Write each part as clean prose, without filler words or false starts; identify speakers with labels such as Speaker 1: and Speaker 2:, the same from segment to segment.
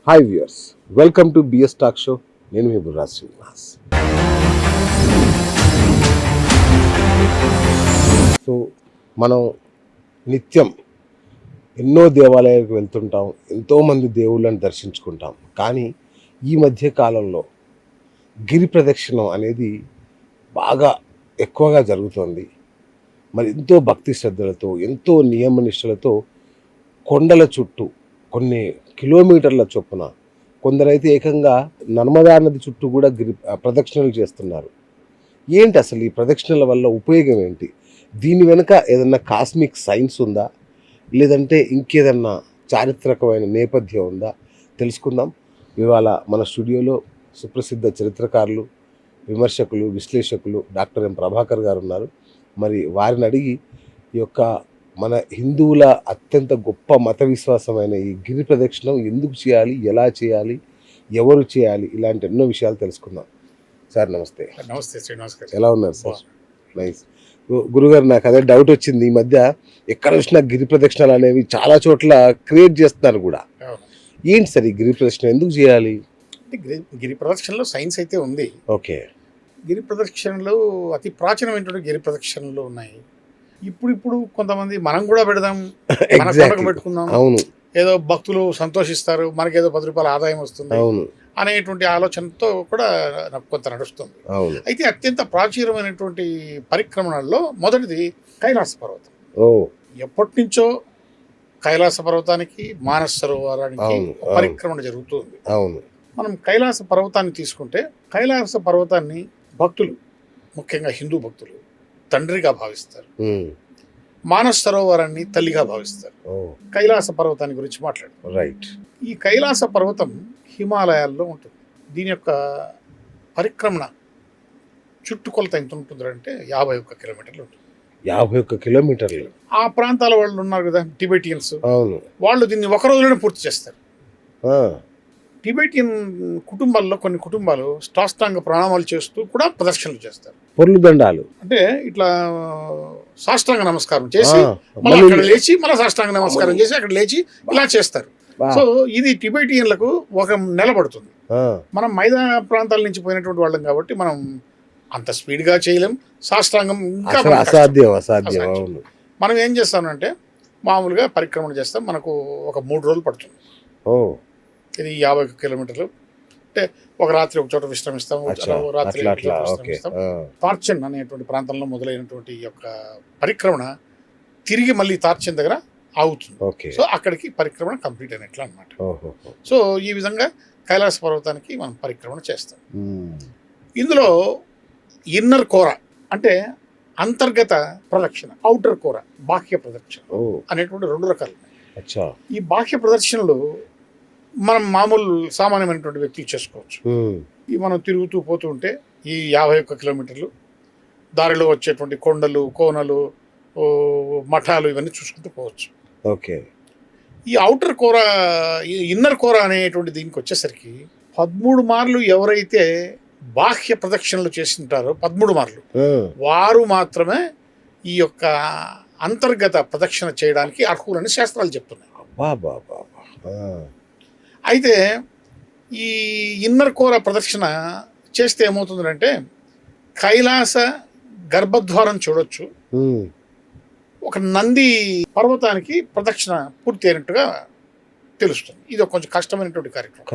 Speaker 1: Hi viewers, welcome to BS talk show. నేను మీ Borra Srinivas. So మనం నిత్యం ఎన్నో దేవాలయాలకు వెళ్తుంటాం, ఎంతోమంది దేవుళ్ళని దర్శించుకుంటాం. కానీ ఈ మధ్య కాలంలో గిరి ప్రదక్షిణం అనేది బాగా ఎక్కువగా జరుగుతుంది. మరి ఎంతో భక్తి శ్రద్ధలతో, ఎంతో నియమనిష్టలతో కొండల చుట్టూ కొన్ని కిలోమీటర్ల చొప్పున, కొందరైతే ఏకంగా నర్మదా నది చుట్టూ కూడా ప్రదక్షిణలు చేస్తున్నారు. ఏంటి అసలు ఈ ప్రదక్షిణల వల్ల ఉపయోగం ఏంటి? దీని వెనుక ఏదన్నా కాస్మిక్ సైన్స్ ఉందా, లేదంటే ఇంకేదన్నా చారిత్రకమైన నేపథ్యం ఉందా? తెలుసుకుందాం. ఇవాళ మన స్టూడియోలో సుప్రసిద్ధ చరిత్రకారులు, విమర్శకులు, విశ్లేషకులు డాక్టర్ ఎం ప్రభాకర్ గారు ఉన్నారు. మరి వారిని అడిగి ఈ యొక్క మన హిందువుల అత్యంత గొప్ప మత విశ్వాసమైన ఈ గిరి ప్రదక్షిణం ఎందుకు చేయాలి, ఎలా చేయాలి, ఎవరు చేయాలి, ఇలాంటి ఎన్నో విషయాలు తెలుసుకుందాం. సార్ నమస్తే.
Speaker 2: నమస్తే శ్రీనివాస్ గారు.
Speaker 1: ఎలా ఉన్నారు సార్? నైస్. గురుగారు, నాకు అదే డౌట్ వచ్చింది. ఈ మధ్య ఎక్కడ చూసినా గిరి ప్రదక్షిణాలు అనేవి చాలా చోట్ల క్రియేట్ చేస్తున్నారు కూడా. ఏంటి సార్ ఈ గిరి ప్రదక్షిణ ఎందుకు చేయాలి?
Speaker 2: గిరి ప్రదక్షిణలో సైన్స్ అయితే ఉంది.
Speaker 1: ఓకే.
Speaker 2: గిరి ప్రదక్షిణలో అతి ప్రాచీనమైనటువంటి గిరి ప్రదక్షిణలు ఉన్నాయి. ఇప్పుడు కొంతమంది మనం కూడా పెడదాం, మన పండుగ పెట్టుకుందాం,
Speaker 1: అవును,
Speaker 2: ఏదో భక్తులు సంతోషిస్తారు, మనకేదో 10 రూపాయల ఆదాయం వస్తుంది,
Speaker 1: అవును,
Speaker 2: అనేటువంటి ఆలోచనతో కూడా నాకు కొంత నడుస్తుంది.
Speaker 1: అవును.
Speaker 2: అయితే అత్యంత ప్రాచీనమైనటువంటి పరిక్రమణల్లో మొదటిది కైలాస పర్వతం. ఎప్పటి నుంచో కైలాస పర్వతానికి, మానస సరోవరానికి పరిక్రమణ జరుగుతుంది.
Speaker 1: అవును.
Speaker 2: మనం కైలాస పర్వతాన్ని తీసుకుంటే, కైలాస పర్వతాన్ని భక్తులు, ముఖ్యంగా హిందూ భక్తులు తండ్రిగా భావిస్తారు, మానస సరోవరాన్ని తల్లిగా భావిస్తారు. కైలాస పర్వతాన్ని గురించి మాట్లాడతారు.
Speaker 1: రైట్.
Speaker 2: ఈ కైలాస పర్వతం హిమాలయాల్లో ఉంటుంది. దీని యొక్క పరిక్రమణ చుట్టుకొలత ఎంత ఉంటుందంటే 51 కిలోమీటర్లు ఉంటుంది.
Speaker 1: 51 కిలోమీటర్లు.
Speaker 2: ఆ ప్రాంతాల వాళ్ళు ఉన్నారు కదా, టిబెటియన్స్,
Speaker 1: అవును,
Speaker 2: వాళ్ళు దీన్ని ఒక రోజులోనే పూర్తి చేస్తారు. టిబెటియన్ కుటుంబాల్లో కొన్ని కుటుంబాలు సాష్టాంగ ప్రణామాలు చేస్తూ కూడా ప్రదర్శనలు చేస్తారు.
Speaker 1: పొర్లు దండాలు
Speaker 2: అంటే ఇట్లా సాష్టాంగ నమస్కారం చేసి మళ్ళీ అక్కడ లేచి మళ్ళీ సాష్టాంగ నమస్కారం చేసి అక్కడ లేచి ఇలా చేస్తారు. సో ఇది టిబెటియన్లకు ఒక నెల పడుతుంది. మనం మైదా ప్రాంతాల నుంచి పోయినటువంటి వాళ్ళం కాబట్టి మనం అంత స్పీడ్గా చేయలేం. సాష్టాంగం ఇంకా
Speaker 1: అసాధ్యం.
Speaker 2: మనం ఏం చేస్తామంటే మామూలుగా పరిక్రమణ చేస్తాం. మనకు ఒక 3 రోజులు పడుతుంది. ఇది 50 కిలోమీటర్లు. అంటే ఒక రాత్రి ఒక చోట విశ్రమిస్తాం, రాత్రి విశ్రమిస్తాం. తార్చెన్ అనేటువంటి ప్రాంతంలో మొదలైనటువంటి ఈ యొక్క పరిక్రమణ తిరిగి మళ్ళీ తార్చెన్ దగ్గర ఆగుతుంది. సో అక్కడికి పరిక్రమణ కంప్లీట్ అయినట్లు అనమాట. సో ఈ విధంగా కైలాస పర్వతానికి మనం పరిక్రమణ చేస్తాం. ఇందులో ఇన్నర్ కోర అంటే అంతర్గత ప్రదక్షిణ, ఔటర్ కోర బాహ్య ప్రదక్షిణ అనేటువంటి 2 రకాలు. ఈ బాహ్య ప్రదక్షిణలు మనం మామూలు సామాన్యమైనటువంటి వ్యక్తులు చేసుకోవచ్చు. ఈ మనం తిరుగుతూ పోతూ ఉంటే ఈ 51 కిలోమీటర్లు దారిలో వచ్చేటువంటి కొండలు, కోనలు, మఠాలు ఇవన్నీ చూసుకుంటూ పోవచ్చు.
Speaker 1: ఓకే.
Speaker 2: ఈ ఔటర్ కోర, ఇన్నర్ కోర అనేటువంటి దీనికి వచ్చేసరికి 13 మార్లు ఎవరైతే బాహ్య ప్రదక్షిణలు చేస్తుంటారో 13 మార్లు వారు మాత్రమే ఈ యొక్క అంతర్గత ప్రదక్షిణ చేయడానికి అర్హులని శాస్త్రాలు చెప్తున్నాయి. అయితే ఈ ఇన్నర్ కోర ప్రదక్షిణ చేస్తే ఏమవుతుందంటే కైలాస గర్భద్వారం చూడొచ్చు, ఒక నంది పర్వతానికి ప్రదక్షిణ పూర్తి అయినట్టుగా తెలుస్తుంది. ఇది ఒక కొంచెం కష్టమైనటువంటి కార్యక్రమం.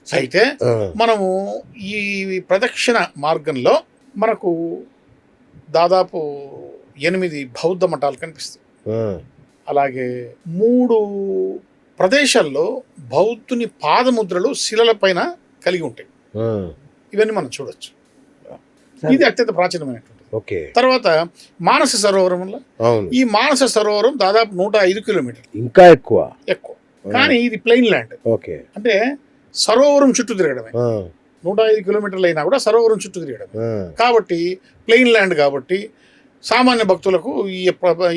Speaker 2: అయితే మనము ఈ ప్రదక్షిణ మార్గంలో మనకు దాదాపు 8 బౌద్ధ మఠాలు కనిపిస్తాయి. అలాగే 3 ప్రదేశాల్లో బౌద్ధుని పాదముద్రలు శిలల పైన కలిగి ఉంటాయి. ఇవన్నీ మనం చూడొచ్చు. ఇది అత్యంత ప్రాచీనమైనటువంటి. తర్వాత మానస సరోవరం, ఈ మానస సరోవరం దాదాపు 105 కిలోమీటర్లు, ఇంకా ఎక్కువ. కానీ ఇది ప్లెయిన్ ల్యాండ్. అంటే సరోవరం చుట్టూ తిరగడమే. 105 కిలోమీటర్లు అయినా కూడా సరోవరం చుట్టూ తిరగడమే. కాబట్టి ప్లెయిన్ ల్యాండ్ కాబట్టి సామాన్య భక్తులకు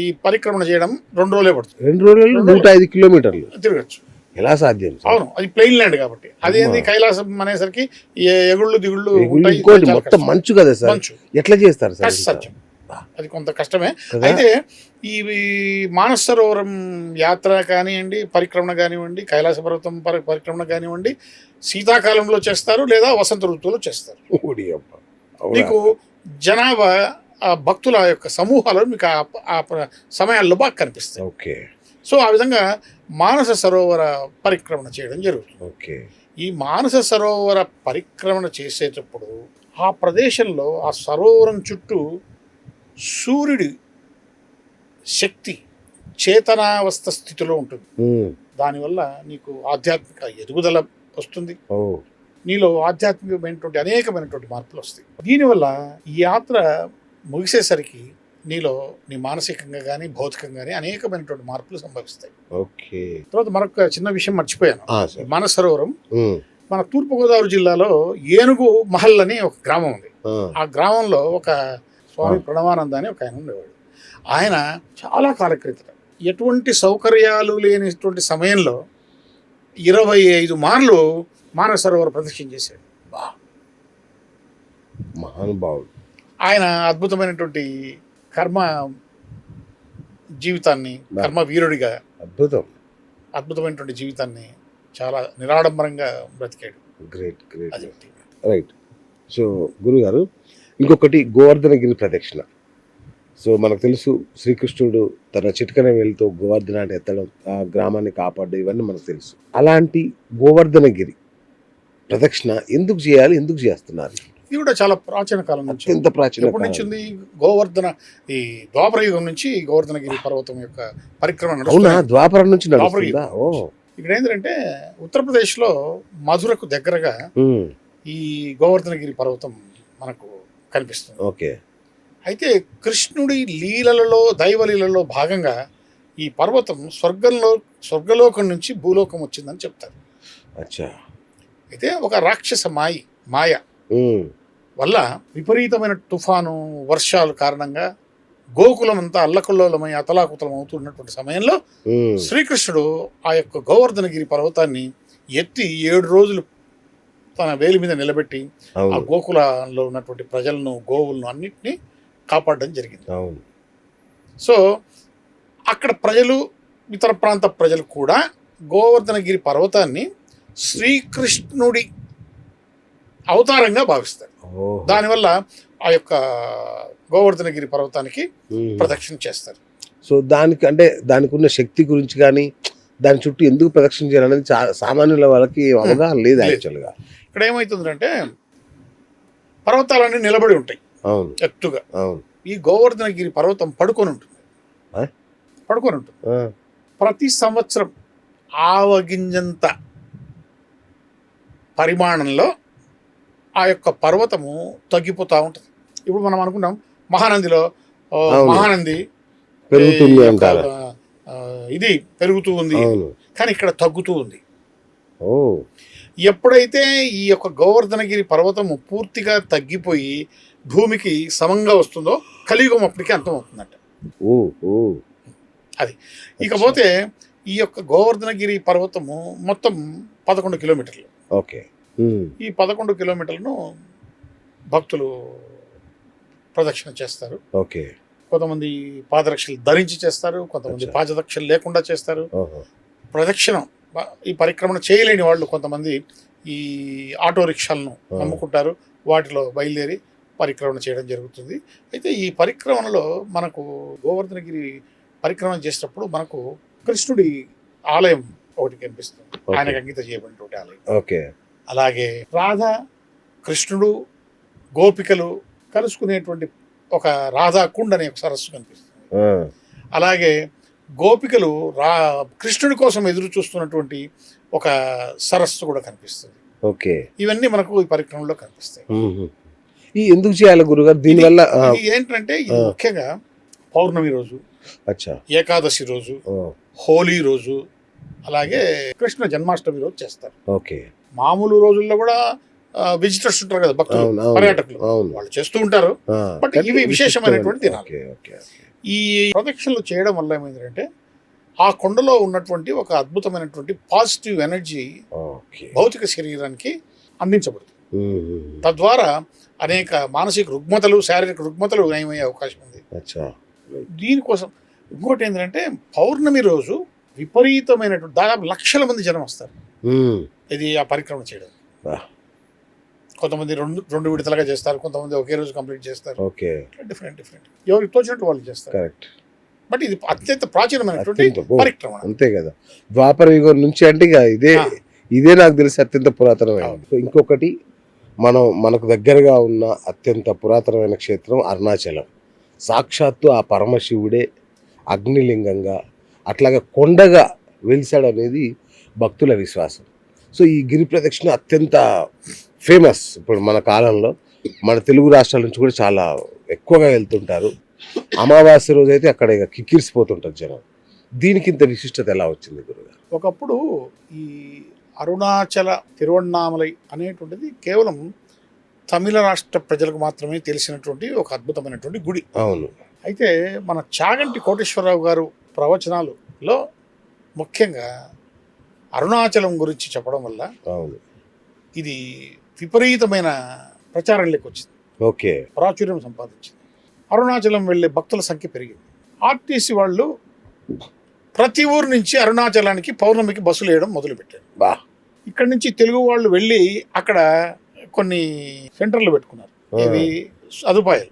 Speaker 2: ఈ పరిక్రమణ చేయడం 2 రోజులే పడుతుంది.
Speaker 1: 2 రోజులు 105 కిలోమీటర్లు
Speaker 2: తిరగచ్చు.
Speaker 1: ఎలా సాధ్యం?
Speaker 2: అవును, అది ప్లెయిన్ ల్యాండ్ కాబట్టి. అదేంది కైలాసం అనేసరికి ఎగుళ్ళు దిగుళ్ళు
Speaker 1: మొత్తం మంచు కదా సార్, ఎట్లా చేస్తారు సార్?
Speaker 2: సాధ్యం. అది కొంత కష్టమే.
Speaker 1: కదా?
Speaker 2: అయితే ఈ మానస సరోవరం యాత్ర కానివ్వండి, పరిక్రమణ కానివ్వండి, కైలాస పర్వతం పరిక్రమణ కానివ్వండి, శీతాకాలంలో చేస్తారు లేదా వసంత ఋతువులో చేస్తారు.
Speaker 1: ఓడి అబ్బ. అవునా?
Speaker 2: మీకు జనాభా ఆ భక్తుల యొక్క సమూహాలు మీకు ఆ సమయాల్లో బాగా కనిపిస్తాయి.
Speaker 1: ఓకే.
Speaker 2: సో ఆ విధంగా మానస సరోవర పరిక్రమణ చేయడం జరుగుతుంది.
Speaker 1: ఓకే.
Speaker 2: ఈ మానస సరోవర పరిక్రమణ చేసేటప్పుడు ఆ ప్రదేశంలో ఆ సరోవరం చుట్టూ సూర్యుడి శక్తి చేతనావస్థ స్థితిలో ఉంటుంది. దానివల్ల నీకు ఆధ్యాత్మిక ఎదుగుదల వస్తుంది.
Speaker 1: ఓ.
Speaker 2: నీలో ఆధ్యాత్మికమైనటువంటి అనేకమైనటువంటి మార్పులు వస్తాయి. దీనివల్ల ఈ యాత్ర ముగిసేసరికి నీలో నీ మానసికంగా కానీ భౌతికంగా కానీ అనేకమైనటువంటి మార్పులు సంభవిస్తాయి.
Speaker 1: ఓకే.
Speaker 2: తర్వాత మరొక చిన్న విషయం మర్చిపోయాను.
Speaker 1: సరే.
Speaker 2: మానస సరోవరం మన తూర్పుగోదావరి జిల్లాలో ఏనుగు మహల్ అని ఒక గ్రామం ఉంది. ఆ గ్రామంలో ఒక స్వామి ప్రణవానంద అని ఒక ఆయన ఉండేవాడు. ఆయన చాలా కాల క్రితం ఎటువంటి సౌకర్యాలు లేనిటువంటి సమయంలో 25 మార్లు మానస సరోవర ప్రదక్షిణ చేశాడు.
Speaker 1: మహానుభావుడు.
Speaker 2: ఆయన అద్భుతమైనటువంటి కర్మ జీవితాన్ని, కర్మ వీరుడిగా అద్భుతమైనటువంటి జీవితాన్ని చాలా నిరాడంబరంగా బ్రతికాడు.
Speaker 1: Great great.
Speaker 2: అది ఒకటి.
Speaker 1: రైట్. సో గురుగారు, ఇంకొకటి గోవర్ధనగిరి ప్రదక్షిణ. సో మనకు తెలుసు శ్రీకృష్ణుడు తన చిటికన వేలుతో గోవర్ధనాన్ని ఎత్తడం, ఆ గ్రామాన్ని కాపాడడం, ఇవన్నీ మనకు తెలుసు. అలాంటి గోవర్ధనగిరి ప్రదక్షిణ ఎందుకు చేయాలి, ఎందుకు చేస్తున్నారు?
Speaker 2: ఇది కూడా చాలా ప్రాచీన కాలం నుంచి.
Speaker 1: ఎంత ప్రాచీన
Speaker 2: ఎప్పటి నుంచి ఉంది? గోవర్ధన ఈ ద్వాపర యుగం నుంచి గోవర్ధనగిరి పర్వతం యొక్క పరిక్రమణ
Speaker 1: అవునా?
Speaker 2: నడుస్తుంది.
Speaker 1: ద్వాపరం నుంచి నడుస్తుందా? ఓ.
Speaker 2: ఇక్కడ ఏంటంటే ఉత్తరప్రదేశ్లో మధురకు దగ్గరగా ఈ గోవర్ధనగిరి పర్వతం మనకు కనిపిస్తుంది.
Speaker 1: ఓకే.
Speaker 2: అయితే కృష్ణుడి లీలలలో, దైవ లీలలో భాగంగా ఈ పర్వతం స్వర్గలోకం నుంచి భూలోకం వచ్చిందని చెప్తారు.
Speaker 1: అచ్చా.
Speaker 2: అయితే ఒక రాక్షస మాయ వల్ల విపరీతమైన తుఫాను, వర్షాలు కారణంగా గోకులం అంతా అల్లకల్లోలమై అతలాకుతలం అవుతున్నటువంటి సమయంలో శ్రీకృష్ణుడు ఆ యొక్క గోవర్ధనగిరి పర్వతాన్ని ఎత్తి 7 రోజులు తన వేలి మీద నిలబెట్టి ఆ గోకులంలో ఉన్నటువంటి ప్రజలను, గోవులను అన్నిటినీ కాపాడడం జరిగింది. సో అక్కడ ప్రజలు, ఇతర ప్రాంత ప్రజలు కూడా గోవర్ధనగిరి పర్వతాన్ని శ్రీకృష్ణుడి అవతారంగా భావిస్తారు. దానివల్ల ఆ యొక్క గోవర్ధనగిరి పర్వతానికి ప్రదక్షిణ చేస్తారు.
Speaker 1: సో దానికి అంటే దానికి ఉన్న శక్తి గురించి కానీ, దాని చుట్టూ ఎందుకు ప్రదక్షిణ చేయాలనేది సామాన్యుల వాళ్ళకి అవగాహన లేదు యాక్చువల్గా.
Speaker 2: ఇక్కడ ఏమవుతుందంటే పర్వతాలన్నీ నిలబడి ఉంటాయి ఎత్తుగా. ఈ గోవర్ధనగిరి పర్వతం పడుకొని ఉంటుంది. ప్రతి సంవత్సరం ఆవగింజంత పరిమాణంలో ఆ యొక్క పర్వతము తగ్గిపోతూ ఉంటుంది. ఇప్పుడు మనం అనుకున్నాం మహానందిలో మహానంది
Speaker 1: పెరుగుతుంది అంటారు,
Speaker 2: ఇది పెరుగుతూ ఉంది, కానీ ఇక్కడ తగ్గుతూ ఉంది. ఎప్పుడైతే ఈ యొక్క గోవర్ధనగిరి పర్వతము పూర్తిగా తగ్గిపోయి భూమికి సమంగా వస్తుందో కలియుగం అప్పటికే అంతమవుతుందంట. అది. ఇకపోతే ఈ యొక్క గోవర్ధనగిరి పర్వతము మొత్తం 11 కిలోమీటర్లు.
Speaker 1: ఓకే.
Speaker 2: ఈ 11 కిలోమీటర్లను భక్తులు ప్రదక్షిణ చేస్తారు.
Speaker 1: ఓకే.
Speaker 2: కొంతమంది పాదరక్షలు ధరించి చేస్తారు, కొంతమంది పాదరక్షలు లేకుండా చేస్తారు. ప్రదక్షిణ ఈ పరిక్రమణ చేయలేని వాళ్ళు కొంతమంది ఈ ఆటో రిక్షాలను నమ్ముకుంటారు, వాటిలో బయలుదేరి పరిక్రమణ చేయడం జరుగుతుంది. అయితే ఈ పరిక్రమణలో మనకు గోవర్ధనగిరి పరిక్రమణ చేసేటప్పుడు మనకు కృష్ణుడి ఆలయం ఒకటి కనిపిస్తుంది, ఆయనకు అంకితం చేయబడినటువంటి ఆలయం.
Speaker 1: ఓకే.
Speaker 2: అలాగే రాధ, కృష్ణుడు, గోపికలు కలుసుకునేటువంటి ఒక రాధాకుండ్ అనే ఒక సరస్సు కనిపిస్తుంది. అలాగే గోపికలు కృష్ణుడి కోసం ఎదురు చూస్తున్నటువంటి ఒక సరస్సు కూడా కనిపిస్తుంది.
Speaker 1: ఓకే.
Speaker 2: ఇవన్నీ మనకు ఈ పరిక్రమలో కనిపిస్తాయి.
Speaker 1: ఈ ఎందుకు చేయాలి గురుగారు? దీనివల్ల
Speaker 2: ఏంటంటే ఇది ముఖ్యంగా పౌర్ణమి రోజు, ఏకాదశి రోజు, హోలీ రోజు, అలాగే కృష్ణ జన్మాష్టమి రోజు చేస్తారు.
Speaker 1: ఓకే.
Speaker 2: మామూలు రోజుల్లో కూడా విజిటర్స్ ఉంటారు కదా, భక్తులు, పర్యాటకులు, వాళ్ళు చేస్తూ ఉంటారు. బట్ ఇవి విశేషమైనటువంటి దినాలు. ఈ ప్రదక్షిణలు చేయడం వల్ల ఏమైందంటే ఆ కొండలో ఉన్నటువంటి ఒక అద్భుతమైనటువంటి పాజిటివ్ ఎనర్జీ భౌతిక శరీరానికి అందించబడుతుంది.
Speaker 1: ఉమ్.
Speaker 2: తద్వారా అనేక మానసిక రుగ్మతలు, శారీరక రుగ్మతలు నయమయ్యే అవకాశం ఉంది.
Speaker 1: అచ్చా.
Speaker 2: దీనికోసం ఇంకోటి ఏంటంటే పౌర్ణమి రోజు విపరీతమైనటువంటి దాదాపు లక్షల మంది జనం వస్తారు
Speaker 1: ఉమ్.
Speaker 2: ఇది ఆ పరిక్రమణ చేయడం.
Speaker 1: వా.
Speaker 2: కొంతమంది రెండు విడతలుగా చేస్తారు, కొంతమంది ఒకే రోజు కంప్లీట్ చేస్తారు.
Speaker 1: ఓకే.
Speaker 2: డిఫరెంట్ ఎవరికి తోచినట్టు వాళ్ళు చేస్తారు.
Speaker 1: కరెక్ట్.
Speaker 2: బట్ ఇది అత్యంత ప్రాచీనమైనటువంటి
Speaker 1: అత్యంత
Speaker 2: పరిక్రమణ.
Speaker 1: అంతే కదా, ద్వాపర యుగం నుంచి అంటే ఇక ఇదే నాకు తెలిసి అత్యంత పురాతనమైనది. సో ఇంకొకటి మనకు దగ్గరగా ఉన్న అత్యంత పురాతనమైన క్షేత్రం అరుణాచలం. సాక్షాత్తు ఆ పరమశివుడే అగ్నిలింగంగా అట్లాగే కొండగా వెలిసాడనేది భక్తుల విశ్వాసం. సో ఈ గిరి ప్రదక్షిణ అత్యంత ఫేమస్ ఇప్పుడు మన కాలంలో. మన తెలుగు రాష్ట్రాల నుంచి కూడా చాలా ఎక్కువగా వెళ్తుంటారు. అమావాస్య రోజు అయితే అక్కడ ఇక కిక్కిరిసిపోతుంటారు జనం. దీనికి ఇంత విశిష్టత ఎలా వచ్చింది గురుగారు?
Speaker 2: ఒకప్పుడు ఈ అరుణాచల తిరువణ్ణామలై అనేటువంటిది కేవలం తమిళ రాష్ట్ర ప్రజలకు మాత్రమే తెలిసినటువంటి ఒక అద్భుతమైనటువంటి గుడి.
Speaker 1: అవును.
Speaker 2: అయితే మన చాగంటి కోటేశ్వరరావు గారు ప్రవచనాలలో ముఖ్యంగా అరుణాచలం గురించి చెప్పడం వల్ల
Speaker 1: అవును.
Speaker 2: ఇది విపరీతమైన ప్రచారంలోకి వచ్చింది.
Speaker 1: ఓకే.
Speaker 2: ప్రాచుర్యం సంపాదించింది. అరుణాచలం వెళ్ళే భక్తుల సంఖ్య పెరిగింది. ఆర్టీసీ వాళ్ళు ప్రతి ఊరు నుంచి అరుణాచలానికి పౌర్ణమికి బస్సులు వేయడం మొదలుపెట్టారు.
Speaker 1: బా.
Speaker 2: ఇక్కడి నుంచి తెలుగు వాళ్ళు వెళ్ళి అక్కడ కొన్ని సెంటర్లు పెట్టుకున్నారు. ఇవి సదుపాయాలు,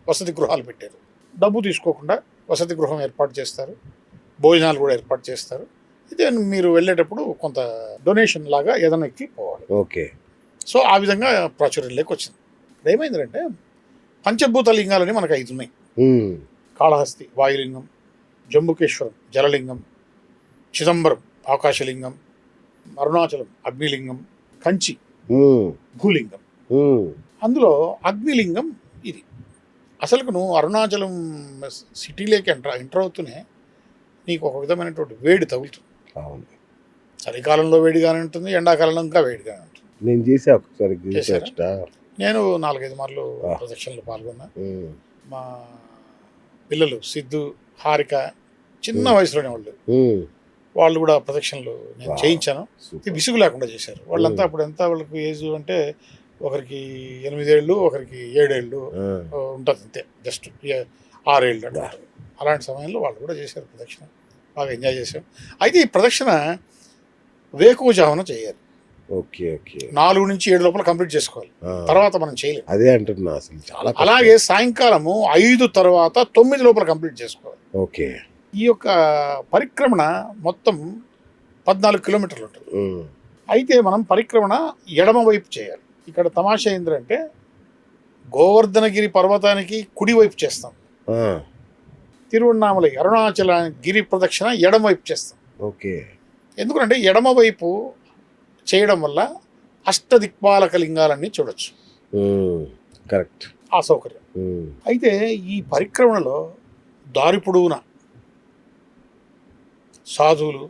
Speaker 2: వసతి గృహాలు పెట్టారు. డబ్బు తీసుకోకుండా వసతి గృహం ఏర్పాటు చేస్తారు, భోజనాలు కూడా ఏర్పాటు చేస్తారు. ఇదే మీరు వెళ్ళేటప్పుడు కొంత డొనేషన్ లాగా ఏదైనా ఎక్కి పోవాలి.
Speaker 1: ఓకే.
Speaker 2: సో ఆ విధంగా ప్రాచుర్యంలోకి వచ్చింది. ఇప్పుడు ఏమైందంటే పంచభూత లింగాలని మనకు 5 ఉన్నాయి. కాళహస్తి వాయులింగం, జంబుకేశ్వరం జలలింగం, చిదంబరం ఆకాశలింగం, అరుణాచలం అగ్నిలింగం, కంచి భూలింగం. అందులో అగ్నిలింగం ఇది. అసలుకు నువ్వు అరుణాచలం సిటీలోకి ఎంటర్ అవుతూనే నీకు ఒక విధమైనటువంటి వేడి తగులుతుంది.
Speaker 1: అవును.
Speaker 2: చలికాలంలో వేడిగానే ఉంటుంది, ఎండాకాలంలో ఇంకా వేడిగానే ఉంటుంది.
Speaker 1: నేను చేసా ఒకసారి.
Speaker 2: నేను 4-5 మార్లు ప్రదక్షిణలో పాల్గొన్నా. మా పిల్లలు సిద్ధు, హారిక చిన్న వయసులోనే వాళ్ళు కూడా ప్రదక్షిణలు నేను చేయించాను. విసుగు లేకుండా చేశారు. వాళ్ళంతా అప్పుడు ఎంత వాళ్ళకి ఏజ్ అంటే ఒకరికి 8 ఏళ్ళు, ఒకరికి 7 ఏళ్ళు ఉంటుంది అంతే, జస్ట్ 6 ఏళ్ళు అంటే. అలాంటి సమయంలో వాళ్ళు కూడా చేశారు ప్రదక్షిణ, బాగా ఎంజాయ్ చేశాం. అయితే ఈ ప్రదక్షిణ వేకువజామున చేయాలి.
Speaker 1: ఓకే. ఓకే.
Speaker 2: 4 నుంచి 7 లోపల కంప్లీట్ చేసుకోవాలి. తర్వాత మనం చేయలేము.
Speaker 1: అదే అంటున్నా అసలు చాలా.
Speaker 2: అలాగే సాయంకాలము 5 తర్వాత 9 లోపల కంప్లీట్ చేసుకోవాలి.
Speaker 1: ఓకే.
Speaker 2: ఈ యొక్క పరిక్రమణ మొత్తం 14 కిలోమీటర్లు ఉంటుంది. అయితే మనం పరిక్రమణ ఎడమ వైపు చేయాలి. ఇక్కడ తమాషా ఏంటంటే గోవర్ధనగిరి పర్వతానికి కుడి వైపు చేస్తాం, తిరువణ్ణామలై అరుణాచల గిరి ప్రదక్షిణ ఎడమ వైపు చేస్తాం.
Speaker 1: ఓకే.
Speaker 2: ఎందుకంటే ఎడమ వైపు చేయడం వల్ల అష్టదిక్పాలక లింగాలన్నీ చూడొచ్చు.
Speaker 1: కరెక్ట్.
Speaker 2: ఆ సౌకర్యం. అయితే ఈ పరిక్రమణలో దారి పొడవునా సాధువులు,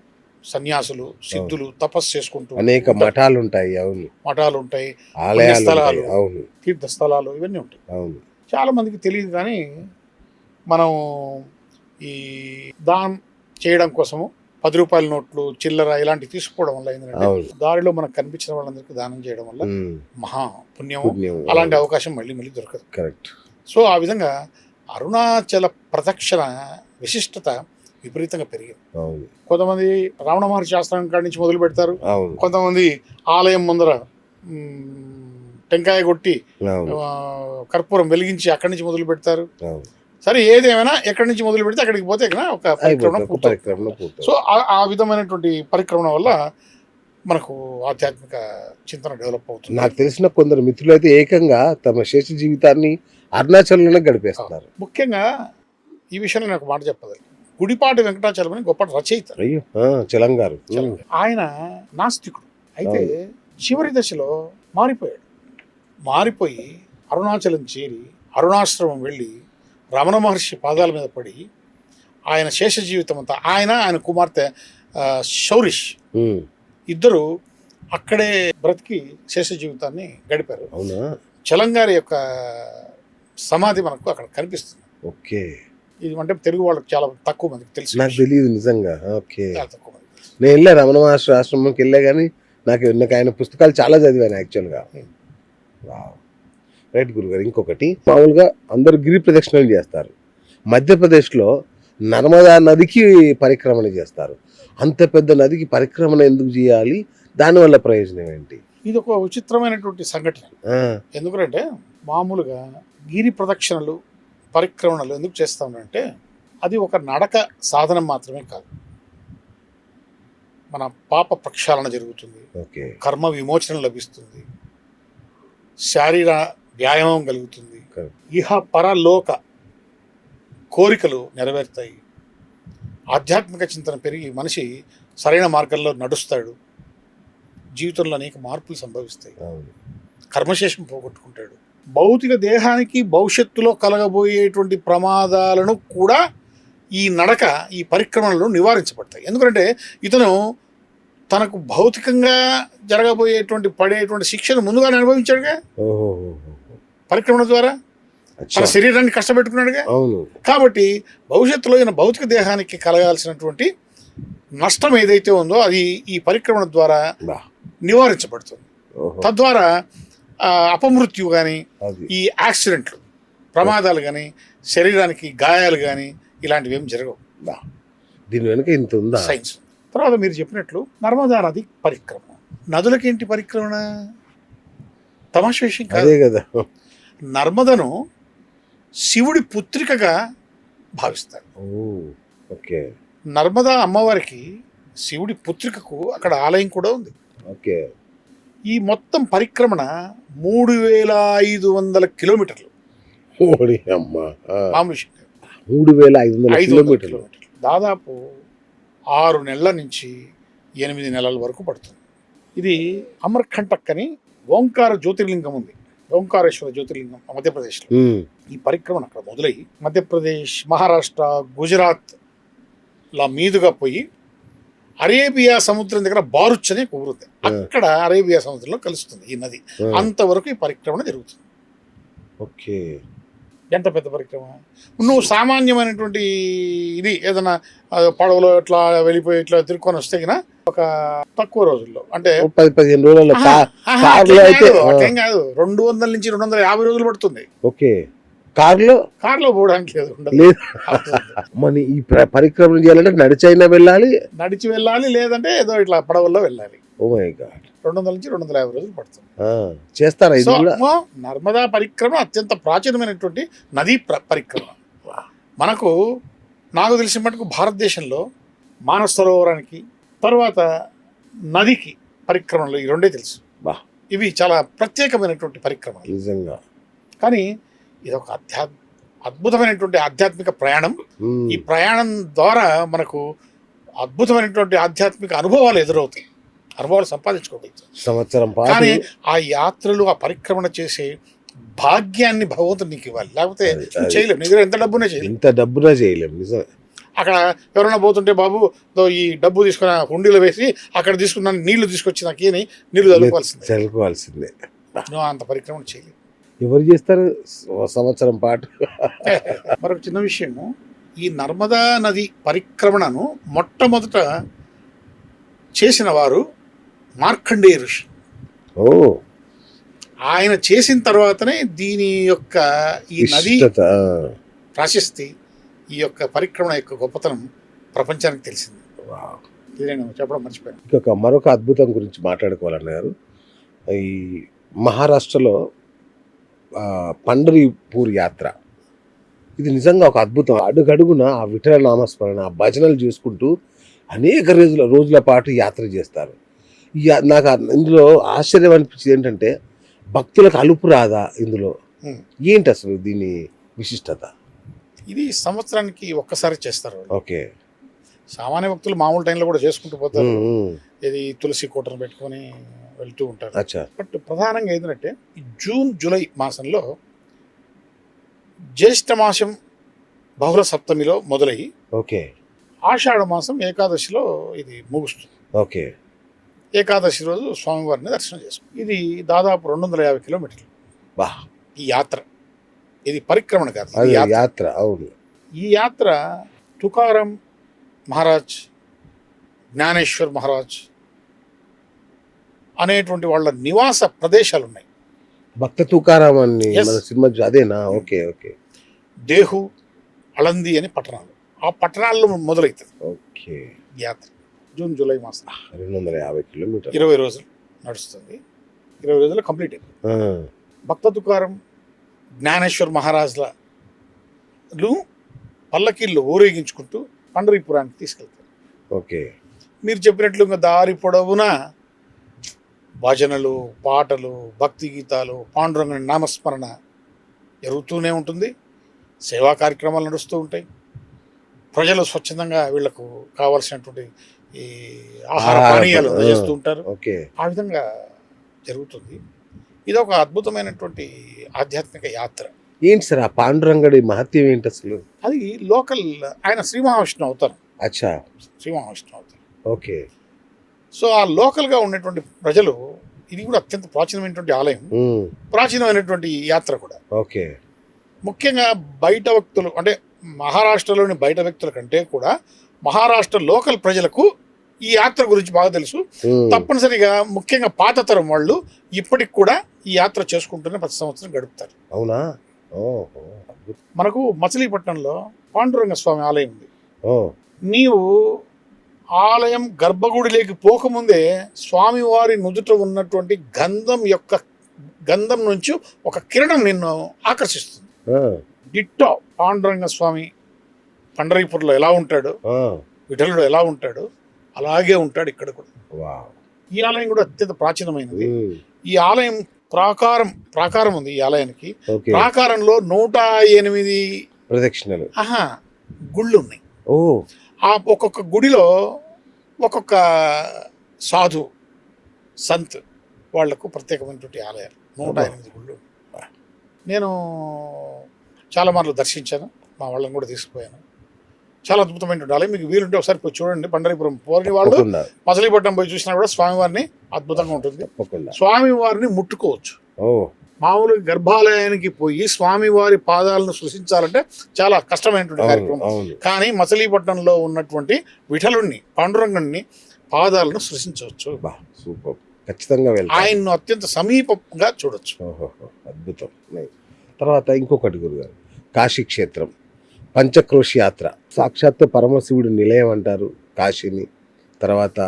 Speaker 2: సన్యాసులు, సిద్ధులు తపస్సు చేసుకుంటూ
Speaker 1: అనేక మఠాలు ఉంటాయి. అవును.
Speaker 2: మఠాలు ఉంటాయి,
Speaker 1: ఆలయాలు, అవును,
Speaker 2: తీర్థస్థలాలు ఇవన్నీ ఉంటాయి.
Speaker 1: అవును.
Speaker 2: చాలా మందికి తెలియదు. కానీ మనం ఈ దానం చేయడం కోసము 10 రూపాయల నోట్లు, చిల్లర ఇలాంటివి తీసుకోవడం వల్ల ఏంటంటే దారిలో మనకు కనిపించిన వాళ్ళందరికీ దానం చేయడం వల్ల మహా పుణ్యము. అలాంటి అవకాశం మళ్ళీ దొరకదు.
Speaker 1: కరెక్ట్.
Speaker 2: సో ఆ విధంగా అరుణాచల ప్రదక్షిణ విశిష్టత విపరీతంగా పెరిగింది. కొంతమంది రమణ మహర్షి ఆశ్రమం కాడి నుంచి మొదలు పెడతారు, కొంతమంది ఆలయం ముందర టెంకాయ కొట్టి కర్పూరం వెలిగించి అక్కడి నుంచి మొదలు పెడతారు. సరే, ఏదేమైనా ఎక్కడి నుంచి మొదలు పెడితే అక్కడికి పోతే ఒక పరిక్రమణ. సో ఆ విధమైనటువంటి పరిక్రమణ వల్ల మనకు ఆధ్యాత్మిక చింతన డెవలప్ అవుతుంది.
Speaker 1: నాకు తెలిసిన కొందరు మిత్రులు అయితే ఏకంగా తమ శేష జీవితాన్ని అరుణాచలంలోనే గడిపేస్తున్నారు.
Speaker 2: ముఖ్యంగా ఈ విషయంలో నాకు మాట చెప్పదు. గుడిపాటి వెంకటాచలం అని గొప్ప రచయిత.
Speaker 1: చలంగారు.
Speaker 2: ఆయన నాస్తికుడు. అయితే చివరి దశలో మారిపోయి అరుణాచలం చేరి అరుణాశ్రమం వెళ్ళి రమణ మహర్షి పాదాల మీద పడి ఆయన శేష జీవితం అంతా ఆయన కుమార్తె శౌరిష్ ఇద్దరు అక్కడే బ్రతికి శేష జీవితాన్ని గడిపారు. చలంగారి యొక్క సమాధి మనకు అక్కడ కనిపిస్తుంది.
Speaker 1: ఓకే.
Speaker 2: ఇది అంటే తెలుగు వాళ్ళకి చాలా తక్కువ మందికి తెలుసు.
Speaker 1: నాకు తెలియదు నిజంగా. ఓకే.
Speaker 2: చాలా తక్కువ మంది.
Speaker 1: నేను వెళ్ళా రమణ మహర్షి ఆశ్రమంకి వెళ్ళా, కానీ నాకు ఆయన పుస్తకాలు చాలా చదివాను యాక్చువల్గా. రైట్ గురుగారు. ఇంకొకటి, మామూలుగా అందరూ గిరి ప్రదక్షిణలు చేస్తారు. మధ్యప్రదేశ్లో నర్మదా నదికి పరిక్రమణ చేస్తారు. అంత పెద్ద నదికి పరిక్రమణ ఎందుకు చేయాలి? దానివల్ల ప్రయోజనం ఏంటి?
Speaker 2: ఇది ఒక విచిత్రమైనటువంటి సంఘటన. ఎందుకంటే మామూలుగా గిరి ప్రదక్షిణలు, పరిక్రమణలు ఎందుకు చేస్తామంటే అది ఒక నడక సాధనం మాత్రమే కాదు. మన పాప ప్రక్షాళన జరుగుతుంది,
Speaker 1: ఓకే,
Speaker 2: కర్మ విమోచన లభిస్తుంది, శారీర వ్యాయామం కలుగుతుంది, ఇహ పరలోక కోరికలు నెరవేరుతాయి, ఆధ్యాత్మిక చింతన పెరిగి మనిషి సరైన మార్గంలో నడుస్తాడు, జీవితంలో అనేక మార్పులు సంభవిస్తాయి, కర్మశేషం పోగొట్టుకుంటాడు. భౌతిక దేహానికి భవిష్యత్తులో కలగబోయేటువంటి ప్రమాదాలను కూడా ఈ నడక, ఈ పరిక్రమణలు నివారించబడతాయి. ఎందుకంటే ఇతను తనకు భౌతికంగా జరగబోయేటువంటి పడేటువంటి శిక్షను ముందుగానే అనుభవించాడుగా పరిక్రమణ ద్వారా. తన శరీరాన్ని కష్టపెట్టుకున్నాడుగా. కాబట్టి భవిష్యత్తులో ఈయన భౌతిక దేహానికి కలగాల్సినటువంటి నష్టం ఏదైతే ఉందో అది ఈ పరిక్రమణ ద్వారా నివారించబడుతుంది. తద్వారా అపమృత్యు కానీ, ఈ యాక్సిడెంట్లు, ప్రమాదాలు కానీ, శరీరానికి గాయాలు కానీ ఇలాంటివి ఏమి జరగవు.
Speaker 1: దీని వెనుక ఇంత ఉందా
Speaker 2: సైన్స్. తర్వాత మీరు చెప్పినట్లు నర్మదా నది పరిక్రమణ, నదులకేంటి పరిక్రమణ? తమాషా విషయం కాదు
Speaker 1: కదా.
Speaker 2: నర్మదను శివుడి పుత్రికగా భావిస్తారు.
Speaker 1: ఓకే.
Speaker 2: నర్మదా అమ్మవారికి శివుడి పుత్రికకు అక్కడ ఆలయం కూడా ఉంది.
Speaker 1: ఓకే.
Speaker 2: ఈ మొత్తం పరిక్రమణ 3500 కిలోమీటర్లు. మామూలు
Speaker 1: 3500 కిలోమీటర్లు.
Speaker 2: దాదాపు 6 నెలల నుంచి 8 నెలల వరకు పడుతుంది. ఇది అమర్కంటక్ అని ఓంకార జ్యోతిర్లింగం ఉంది, ఓంకారేశ్వర జ్యోతిర్లింగం మధ్యప్రదేశ్లో. ఈ పరిక్రమణ అక్కడ మొదలై మధ్యప్రదేశ్, మహారాష్ట్ర, గుజరాత్ లా మీదుగా పోయి అరేబియా సముద్రం దగ్గర బారుచ్ అనే కుదురుతుంది. అక్కడ అరేబియా సముద్రంలో కలుస్తుంది ఈ నది. అంతవరకు ఈ పరిక్రమణ జరుగుతుంది.
Speaker 1: ఓకే.
Speaker 2: ఎంత పెద్ద పరిక్రమణ! నువ్వు సామాన్యమైనటువంటి ఇది ఏదైనా పడవలో ఇట్లా వెళ్ళిపోయి ఇట్లా తిరుక్కొని వస్తే కినా ఒక తక్కువ రోజుల్లో, అంటే
Speaker 1: 10-15 రోజుల్లో,
Speaker 2: అట్లేం కాదు, 200 నుంచి 250 రోజులు పడుతుంది.
Speaker 1: ఓకే. కార్లో
Speaker 2: పోవడానికి లేదు.
Speaker 1: మన ఈ పరిక్రమణ చేయాలంటే నడిచైనా నడిచి వెళ్ళాలి, లేదంటే ఏదో ఇట్లా పడవల్లో వెళ్ళాలి. Oh my God. 200 నుంచి 250 రోజులు పడుతుంది. చేస్తారా? నర్మదా పరిక్రమణ అత్యంత ప్రాచీనమైనటువంటి నదీ పరిక్రమణ. నాకు తెలిసిన మటుకు భారతదేశంలో మానస సరోవరానికి తర్వాత నదికి పరిక్రమణలు ఈ రెండే తెలుసు. ఇవి చాలా ప్రత్యేకమైనటువంటి పరిక్రమ నిజంగా. కానీ ఇది ఒక అద్భుతమైనటువంటి ఆధ్యాత్మిక ప్రయాణం. ఈ ప్రయాణం ద్వారా మనకు అద్భుతమైనటువంటి ఆధ్యాత్మిక అనుభవాలు ఎదురవుతాయి, అనుభవాలు సంపాదించుకోగలుగుతాం సంవత్సరం. కానీ ఆ యాత్రలు, ఆ పరిక్రమణ చేసే భాగ్యాన్ని భగవంతుడు నీకు ఇవ్వాలి, లేకపోతే చేయలేము. నీ దగ్గర ఎంత డబ్బునే చేయలేము. నిజం. అక్కడ ఎవరైనా పోతుంటే, బాబు ఈ డబ్బు తీసుకున్న హుండీలో వేసి అక్కడ తీసుకున్న నీళ్లు తీసుకొచ్చి నాకు ఏని నీళ్లు చదువుకోవాల్సిందే. నువ్వు అంత పరిక్రమణ చేయలేవు. ఎవరు చేస్తారు సంవత్సరం పాటు? మరొక చిన్న విషయము, ఈ నర్మదా నది పరిక్రమణను మొట్టమొదట చేసిన వారు మార్కండేయ ఋషి. ఆయన చేసిన తర్వాతనే దీని యొక్క ఈ నది ప్రాశస్తి, ఈ యొక్క పరిక్రమణ యొక్క గొప్పతనం ప్రపంచానికి తెలిసింది. ఇది నేను చెప్పడం మర్చిపోయాను. మరొక అద్భుతం గురించి మాట్లాడుకోవాలన్నారు. ఈ మహారాష్ట్రలో పండరీపూర్ యాత్ర, ఇది నిజంగా ఒక అద్భుతం. అడుగడుగున ఆ విఠల నామస్మరణ, ఆ భజనలు చేసుకుంటూ అనేక రోజుల పాటు యాత్ర చేస్తారు. నాకు ఇందులో ఆశ్చర్యం అనిపించింది ఏంటంటే, భక్తులకు అలుపు రాదా ఇందులో? ఏంటి అసలు దీని విశిష్టత?
Speaker 2: ఇది సంవత్సరానికి ఒక్కసారి చేస్తారు.
Speaker 1: ఓకే.
Speaker 2: సామాన్య భక్తులు మామూలు టైంలో కూడా చేసుకుంటూ పోతారు. ఇది తులసి కోటను పెట్టుకొని వెళ్తూ ఉంటారు. బట్ ప్రధానంగా ఏంటంటే ఈ జూన్ జూలై మాసంలో, జ్యేష్ఠ మాసం బహుళ సప్తమిలో మొదలై ఆషాఢ మాసం ఏకాదశిలో ఇది ముగుస్తుంది.
Speaker 1: ఓకే.
Speaker 2: ఏకాదశి రోజు స్వామివారిని దర్శనం చేసుకుంటాం. ఇది దాదాపు 250 కిలోమీటర్లు ఈ యాత్ర. ఇది పరిక్రమణ కాదు,
Speaker 1: యాత్ర. అవును.
Speaker 2: ఈ యాత్ర తుకారాం మహారాజ్, జ్ఞానేశ్వర్ మహారాజ్, అనేటువంటి వాళ్ళ నివాస ప్రదేశాలు ఉన్నాయి.
Speaker 1: భక్త తుకారాం అని
Speaker 2: Yes.
Speaker 1: మన సినిమా అదేనా? ఓకే ఓకే
Speaker 2: దేహు, అళంది అని పట్టణాలు. ఆ పట్టణాల్లో మొదలవుతుంది
Speaker 1: ఓకే.
Speaker 2: యాత్ర. జూన్ జూలై మాసం
Speaker 1: 250 కిలోమీటర్లు.
Speaker 2: 20 రోజులు నడుస్తుంది. 20 రోజులు కంప్లీట్ అయిపోయింది. భక్త తుకారం, జ్ఞానేశ్వర్ మహారాజులు పల్లకీళ్ళు ఊరేగించుకుంటూ పండరీపురానికి తీసుకెళ్తారు.
Speaker 1: ఓకే.
Speaker 2: మీరు చెప్పినట్లు ఇంకా దారి పొడవునా భజనలు, పాటలు, భక్తి గీతాలు, పాండురంగ నామస్మరణ జరుగుతూనే ఉంటుంది. సేవా కార్యక్రమాలు నడుస్తూ ఉంటాయి. ప్రజలు స్వచ్ఛందంగా వీళ్లకు కావాల్సినటువంటి ఈ ఆహార పానీయాలు అందజేస్తూ ఉంటారు.
Speaker 1: ఓకే.
Speaker 2: ఆ విధంగా జరుగుతుంది. ఇది ఒక అద్భుతమైనటువంటి ఆధ్యాత్మిక యాత్ర.
Speaker 1: ఏంటి సార్ ఆ పాండురంగడి మహత్యం ఏంటి అసలు?
Speaker 2: అది లోకల్, ఆయన శ్రీ మహావిష్ణువు అవుతారు.
Speaker 1: అచ్చా.
Speaker 2: శ్రీ మహావిష్ణువు అవుతారు.
Speaker 1: ఓకే.
Speaker 2: సో ఆ లోకల్గా ఉన్నటువంటి ప్రజలు, ఇది కూడా అత్యంత ప్రాచీనమైనటువంటి ఆలయం, ప్రాచీనమైనటువంటి యాత్ర కూడా.
Speaker 1: ఓకే.
Speaker 2: ముఖ్యంగా బయట వ్యక్తులు, అంటే మహారాష్ట్రలోని బయట వ్యక్తుల కంటే కూడా మహారాష్ట్ర లోకల్ ప్రజలకు ఈ యాత్ర గురించి బాగా తెలుసు. తప్పనిసరిగా ముఖ్యంగా పాత తరం వాళ్ళు ఇప్పటికి కూడా ఈ యాత్ర చేసుకుంటూనే ప్రతి సంవత్సరం గడుపుతారు.
Speaker 1: అవునా?
Speaker 2: మనకు మచిలీపట్నంలో పాండురంగ స్వామి ఆలయం ఉంది. నీవు ఆలయం గర్భగుడిలోకి పోకముందే స్వామివారి నుదుట ఉన్నటువంటి గంధం నుంచి ఒక కిరణం నిన్ను ఆకర్షిస్తుంది. డిట్టో పాండురంగ స్వామి పండరీపూర్లో ఎలా ఉంటాడు, విఠలుడు ఎలా ఉంటాడు, అలాగే ఉంటాడు ఇక్కడ కూడా. ఈ ఆలయం కూడా అత్యంత ప్రాచీనమైనది. ఈ ఆలయం ప్రాకారం ఉంది. ఈ ఆలయానికి ప్రాకారంలో 108
Speaker 1: ప్రదక్షిణలు
Speaker 2: గుళ్ళు ఉన్నాయి. ఆ ఒక్కొక్క గుడిలో ఒక్కొక్క సాధు సంత్ వాళ్లకు ప్రత్యేకమైనటువంటి ఆలయాలు 108 గుళ్ళు. నేను చాలా మార్లు దర్శించాను, మా వాళ్ళని కూడా తీసుకుపోయాను. చాలా అద్భుతమైనటువంటి ఆలయం. మీకు వీలుంటే ఒకసారి పోయి చూడండి. పండరీపురం పోని వాళ్ళు మచిలీపట్నం పోయి చూసినా కూడా స్వామివారిని అద్భుతంగా ఉంటుంది. స్వామివారిని ముట్టుకోవచ్చు. మామూలుగా గర్భాలయానికి పోయి స్వామివారి పాదాలను సృష్టించాలంటే చాలా కష్టమైనటువంటి కార్యక్రమం. కానీ మచిలీపట్నంలో ఉన్నటువంటి విఠలుణ్ణి, పాండురంగుణ్ణి పాదాలను సృష్టించవచ్చు.
Speaker 1: ఖచ్చితంగా
Speaker 2: ఆయన్ను అత్యంత సమీపంగా చూడొచ్చు.
Speaker 1: అద్భుతం. తర్వాత ఇంకొకటి గురుగారు, కాశీ క్షేత్రం పంచక్రోశ యాత్ర. సాక్షాత్ పరమశివుడు నిలయం అంటారు కాశీని. తర్వాత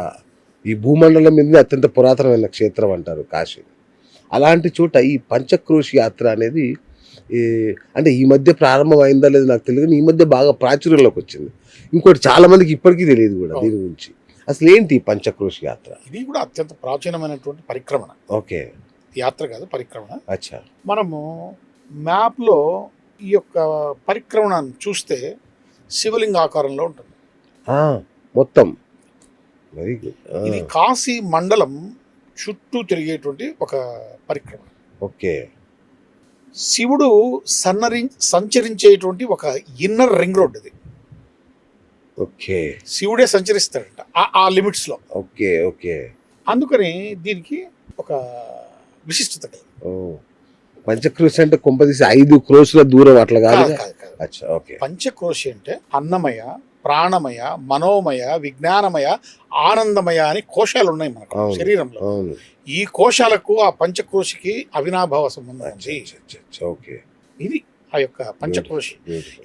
Speaker 1: ఈ భూమండలం మీద అత్యంత పురాతనమైన క్షేత్రం అంటారు కాశీ. అలాంటి చోట ఈ పంచక్రోశ యాత్ర అనేది అంటే ఈ మధ్య ప్రారంభమైందా లేదు నాకు తెలియదు, ఈ మధ్య బాగా ప్రాచుర్యంలోకి వచ్చింది. ఇంకోటి చాలా మందికి ఇప్పటికీ తెలియదు కూడా దీని గురించి. అసలు ఏంటి పంచక్రోశ యాత్ర?
Speaker 2: ఇది కూడా అత్యంత ప్రాచీనమైనటువంటి పరిక్రమణ.
Speaker 1: ఓకే.
Speaker 2: యాత్ర కాదు, పరిక్రమణ.
Speaker 1: అచ్చా.
Speaker 2: మనము మ్యాప్లో ఈ యొక్క పరిక్రమణను చూస్తే శివలింగ ఆకారంలో ఉంటుంది
Speaker 1: మొత్తం. Very good.
Speaker 2: ఇది కాశీ మండలం చుట్టూ తిరిగేటువంటి ఒక పరిక్రమణ.
Speaker 1: ఓకే.
Speaker 2: శివుడు సంచరించేటువంటి ఒక ఇన్నర్ రింగ్ రోడ్ ఇది.
Speaker 1: ఓకే.
Speaker 2: శివుడే సంచరిస్తాడంట ఆ లిమిట్స్ లో.
Speaker 1: ఓకే. ఓకే.
Speaker 2: అందుకని దీనికి ఒక విశిష్టత కలదు.
Speaker 1: పంచక్రోశ అంటే కొంపదీసి 5 క్రోశుల దూరం అట్లా కాదు.
Speaker 2: పంచక్రోశి అంటే అన్నమయ, ప్రాణమయ, మనోమయ, విజ్ఞానమయ, ఆనందమయ అని కోశాలు ఉన్నాయి మనకు శరీరంలో. ఈ కోశాలకు ఆ పంచక్రోశికి అవినాభావ సంబంధం ఉంది. ఇది ఆ యొక్క పంచక్రోశి.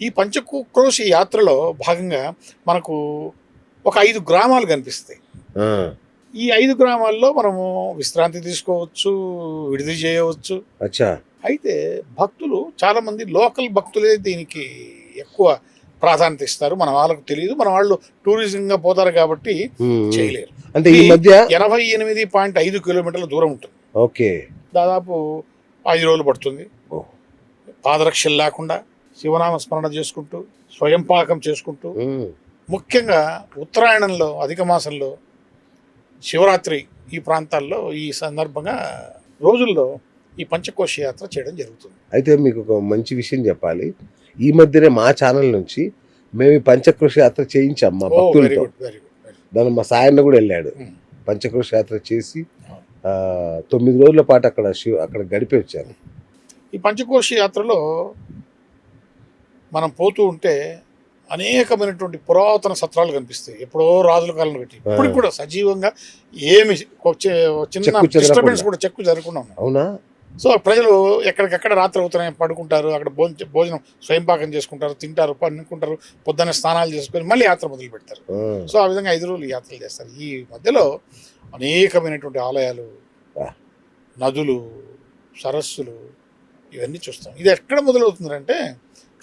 Speaker 2: ఈ పంచక్రోశి యాత్రలో భాగంగా మనకు ఒక 5 గ్రామాలు కనిపిస్తాయి. ఈ 5 గ్రామాల్లో మనము విశ్రాంతి తీసుకోవచ్చు, విడిది చేయవచ్చు. అయితే భక్తులు చాలా మంది లోకల్ భక్తులే దీనికి ఎక్కువ ప్రాధాన్యత ఇస్తారు. మన వాళ్ళకు తెలియదు, మన వాళ్ళు టూరిజం గా పోతారు కాబట్టి చేయలేరు.
Speaker 1: అంటే ఈ మధ్య
Speaker 2: 88.5 కిలోమీటర్ల దూరం ఉంటుంది.
Speaker 1: ఓకే.
Speaker 2: దాదాపు 5 రోజులు పడుతుంది. పాదరక్షలు లేకుండా శివనామ స్మరణ చేసుకుంటూ, స్వయం పాకం చేసుకుంటూ, ముఖ్యంగా ఉత్తరాయణంలో అధిక మాసంలో శివరాత్రి ఈ ప్రాంతాల్లో ఈ సందర్భంగా రోజుల్లో ఈ పంచకోశ యాత్ర చేయడం జరుగుతుంది.
Speaker 1: అయితే మీకు ఒక మంచి విషయం చెప్పాలి. ఈ మధ్యనే మా ఛానల్ నుంచి మేము ఈ పంచక్రోశ యాత్ర చేయించాం మా భక్తులతో. దాని మా సాయన్న కూడా వెళ్ళాడు. పంచక్రోశ యాత్ర చేసి 9 రోజుల పాటు అక్కడ గడిపి వచ్చారు.
Speaker 2: ఈ పంచకోశ యాత్రలో మనం పోతూ ఉంటే అనేకమైనటువంటి పురాతన సత్రాలు కనిపిస్తాయి. ఎప్పుడో రాజుల కాలంలో పెట్టి ఇప్పుడు కూడా సజీవంగా ఏమి చిన్న
Speaker 1: చెక్కు చెదరకుండా.
Speaker 2: డిస్టర్బెన్స్ కూడా చెక్కు జరగకుండా ఉన్నాయి.
Speaker 1: అవునా?
Speaker 2: సో ప్రజలు ఎక్కడికక్కడ రాత్రి అవుతున్నాయి పడుకుంటారు, అక్కడ భోజనం స్వయంపాకం చేసుకుంటారు, తింటారు, పనుకుంటారు, పొద్దున్నే స్నానాలు చేసుకొని మళ్ళీ యాత్ర మొదలు పెడతారు. సో ఆ విధంగా 5 రోజులు యాత్రలు చేస్తారు. ఈ మధ్యలో అనేకమైనటువంటి ఆలయాలు, నదులు, సరస్సులు ఇవన్నీ చూస్తాం. ఇది ఎక్కడ మొదలవుతుందంటే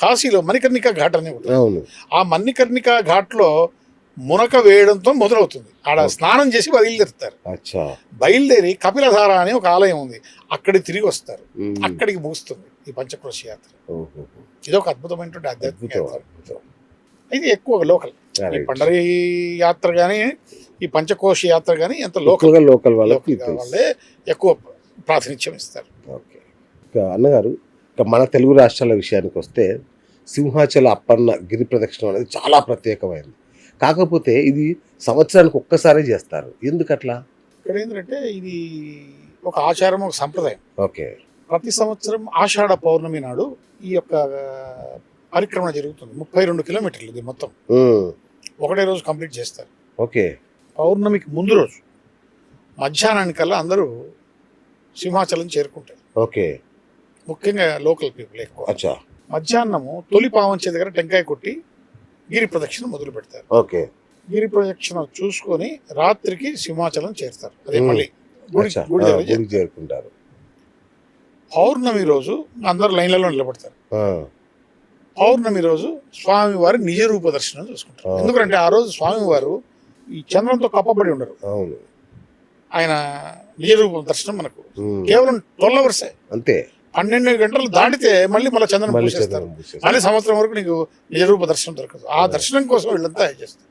Speaker 2: కాశీలో మణికర్ణికా ఘాట్ అనే ఉంటుంది.
Speaker 1: అవును.
Speaker 2: ఆ మణికర్ణికా ఘాట్లో మునక వేయడంతో మొదలవుతుంది. ఆడ స్నానం చేసి బయలుదేరుతారు.
Speaker 1: అచ్చా.
Speaker 2: బయలుదేరి కపిలధార అనే ఒక ఆలయం ఉంది, అక్కడికి తిరిగి వస్తారు. అక్కడికి ముగుస్తుంది ఈ పంచక్రోశి యాత్ర. ఇది ఒక అద్భుతమైనటువంటి ఆధ్యాత్మిక యాత్ర. ఇది ఎక్కువ లోకల్. ఈ పండరీ యాత్ర కానీ ఈ పంచకోశి యాత్ర కానీ ఎంత
Speaker 1: లోకల్
Speaker 2: వాళ్ళే ఎక్కువ ప్రాతినిధ్యం ఇస్తారు.
Speaker 1: ఓకే. అన్నగారు, ఇక మన తెలుగు రాష్ట్రాల విషయానికి వస్తే సింహాచల అప్పన్న గిరి ప్రదక్షిణ అనేది చాలా ప్రత్యేకమైనది. కాకపోతే ఇది సంవత్సరానికి ఒక్కసారే చేస్తారు. ఎందుకట్లా?
Speaker 2: ఇక్కడ ఏంటంటే ఇది ఒక ఆచారం, ఒక సంప్రదాయం.
Speaker 1: ఓకే.
Speaker 2: ప్రతి సంవత్సరం ఆషాఢ పౌర్ణమి నాడు ఈ యొక్క పరిక్రమణ జరుగుతుంది. 32 కిలోమీటర్లు ఇది మొత్తం. ఒకటే రోజు కంప్లీట్ చేస్తారు.
Speaker 1: ఓకే.
Speaker 2: పౌర్ణమికి ముందు రోజు మధ్యాహ్నానికల్లా అందరూ సింహాచలం చేరుకుంటారు.
Speaker 1: ఓకే.
Speaker 2: ముఖ్యంగా లోకల్ పీపుల్ ఎక్కువ.
Speaker 1: అచ్చా.
Speaker 2: మధ్యాహ్నము తొలి పావంచే దగ్గర టెంకాయ కొట్టి గిరి ప్రదక్షిణ మొదలు పెడతారు.
Speaker 1: ఓకే.
Speaker 2: గిరి ప్రదక్షిణ చూసుకొని రాత్రికి సింహాచలం చేరుతారు. అదే మళ్ళీ గుడి
Speaker 1: చేరుకుంటారు.
Speaker 2: పౌర్ణమి రోజు అందరూ లైన్లలో నిలబడతారు. పౌర్ణమి రోజు స్వామివారి నిజ రూప దర్శనం చూసుకుంటారు. ఎందుకంటే ఆ రోజు స్వామివారు ఈ చంద్రంతో కప్పబడి ఉండరు.
Speaker 1: అవును.
Speaker 2: ఆయన నిజ రూప దర్శనం మనకు కేవలం 12 hours
Speaker 1: అంతే.
Speaker 2: 12 గంటలు దాటితే మళ్ళీ చంద్రం పూసేస్తారు. మళ్ళీ సంవత్సరం వరకు నీకు నిజరూప దర్శనం దొరకదు. ఆ దర్శనం కోసం వీళ్ళంతా చేస్తారు.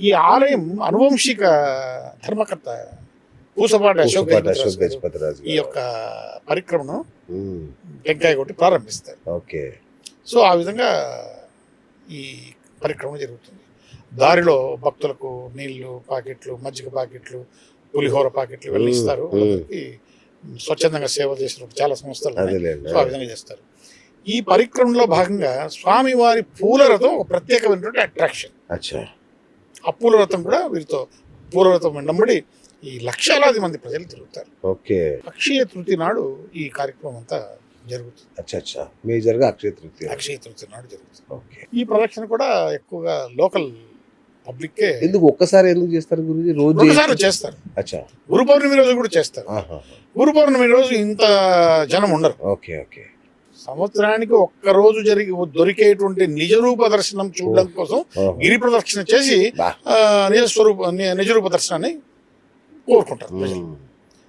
Speaker 2: ఈ ఆలయం అనువంశిక ధర్మకర్త పూసపాటి అశోక్ గజపతిరాజు ఈ యొక్క పరిక్రమను టెంకాయ కొట్టి ప్రారంభిస్తారు.
Speaker 1: ఓకే.
Speaker 2: సో ఆ విధంగా ఈ పరిక్రమణ జరుగుతుంది. దారిలో భక్తులకు నీళ్లు పాకెట్లు, మజ్జిగ పాకెట్లు, పులిహోర పాకెట్లు ఇవన్నీ ఇస్తారు. స్వచ్ఛందంగా సేవ చేసిన చాలా సంస్థలు సో ఆ విధంగా చేస్తారు. ఈ పరిక్రమలో భాగంగా స్వామివారి పూలరథం ఒక ప్రత్యేకమైనటువంటి అట్రాక్షన్. ఆ పూలరథం కూడా వీరితో పూలరథం వెంబడి ఈ లక్షలాది మంది ప్రజలు తిరుగుతారు.
Speaker 1: ఓకే.
Speaker 2: అక్షయ తృతీయ నాడు ఈ కార్యక్రమం అంతా జరుగుతుంది.
Speaker 1: మేజర్గా అక్షయ
Speaker 2: తృతీయ నాడు జరుగుతుంది. ఈ ప్రదక్షిణ కూడా ఎక్కువగా లోకల్ పబ్లిక్.
Speaker 1: ఎందుకు ఒక్కసారి ఎందుకు చేస్తారు గురుజీ?
Speaker 2: రోజు చేస్తారు. గురు పౌర్ణమి రోజు కూడా చేస్తారు. గురు పౌర్ణమి రోజు ఇంత జనం ఉండరు.
Speaker 1: ఓకే. ఓకే.
Speaker 2: సంవత్సరానికి ఒక్క రోజు దొరికేటువంటి నిజరూప దర్శనం చూడడం కోసం గిరి ప్రదక్షిణ చేసి నిజరూప దర్శనాన్ని కోరుకుంటారు ప్రజలు.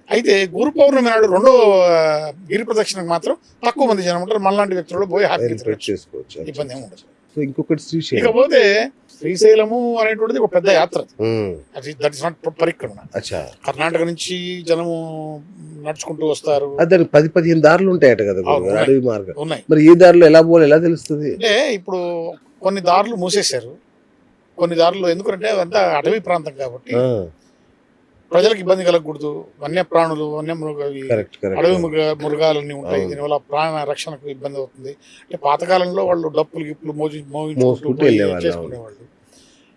Speaker 2: అయితే గురు పౌర్ణమి నాడు రెండో గిరి ప్రదక్షిణకు మాత్రం తక్కువ మంది జనం ఉంటారు. మనలాంటి వ్యక్తులు పోయి హ్యాపీ చేసుకోవచ్చు, ఇబ్బంది ఏమి ఉండదు.
Speaker 1: ఇంకొకటి శ్రీశైలం.
Speaker 2: ఇకపోతే శ్రీశైలము అనేటువంటిది ఒక పెద్ద యాత్ర. దట్ ఇస్ నాట్ పరిక్రమణ. కర్ణాటక నుంచి జనము నడుచుకుంటూ వస్తారు.
Speaker 1: 10-15 దారులు ఉంటాయట కదా అడవి మార్గం.
Speaker 2: ఉన్నాయి.
Speaker 1: మరి ఈ దారిలో ఎలా పోవాలి, ఎలా తెలుస్తుంది?
Speaker 2: అంటే ఇప్పుడు కొన్ని దారులు మూసేశారు. కొన్ని దారులు ఎందుకంటే అదంతా అటవీ ప్రాంతం కాబట్టి ప్రజలకు ఇబ్బంది కలగకూడదు. వన్యప్రాణులు, అడవి మృగాలన్నీ ఉంటాయి. దీనివల్ల ప్రాణ రక్షణకు ఇబ్బంది అవుతుంది. అంటే పాతకాలంలో వాళ్ళు డప్పులు గిప్పులు మోగించుకుంటూ చేసుకునేవాళ్ళు.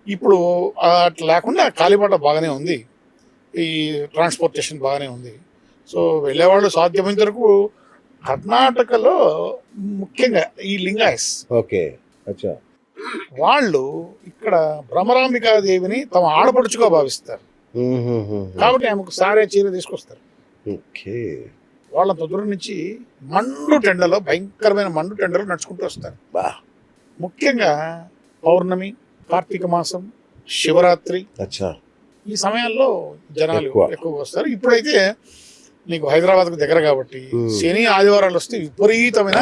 Speaker 2: ఇప్పుడు అట్లా లేకుండా కాలిబాట బాగానే ఉంది, ఈ ట్రాన్స్పోర్టేషన్ బాగానే ఉంది. సో వెళ్ళేవాళ్ళు సాధ్యమైనంత వరకు కర్ణాటకలో ముఖ్యంగా ఈ లింగాయస్ వాళ్ళు ఇక్కడ భ్రమరాంబికాదేవిని తమ ఆడపడుచుగా భావిస్తారు. కాబట్టి ఆమెకు సారే చీర తీసుకొస్తారు. వాళ్ళంత దూరం నుంచి మండు టెండలో, భయంకరమైన మండు టెండలో నడుచుకుంటూ వస్తారు. ముఖ్యంగా పౌర్ణమి, కార్తీక మాసం, శివరాత్రి ఈ సమయాల్లో జనాలు ఎక్కువగా వస్తారు. ఇప్పుడైతే నీకు హైదరాబాద్కు దగ్గర కాబట్టి శని ఆదివారాలు వస్తే విపరీతమైన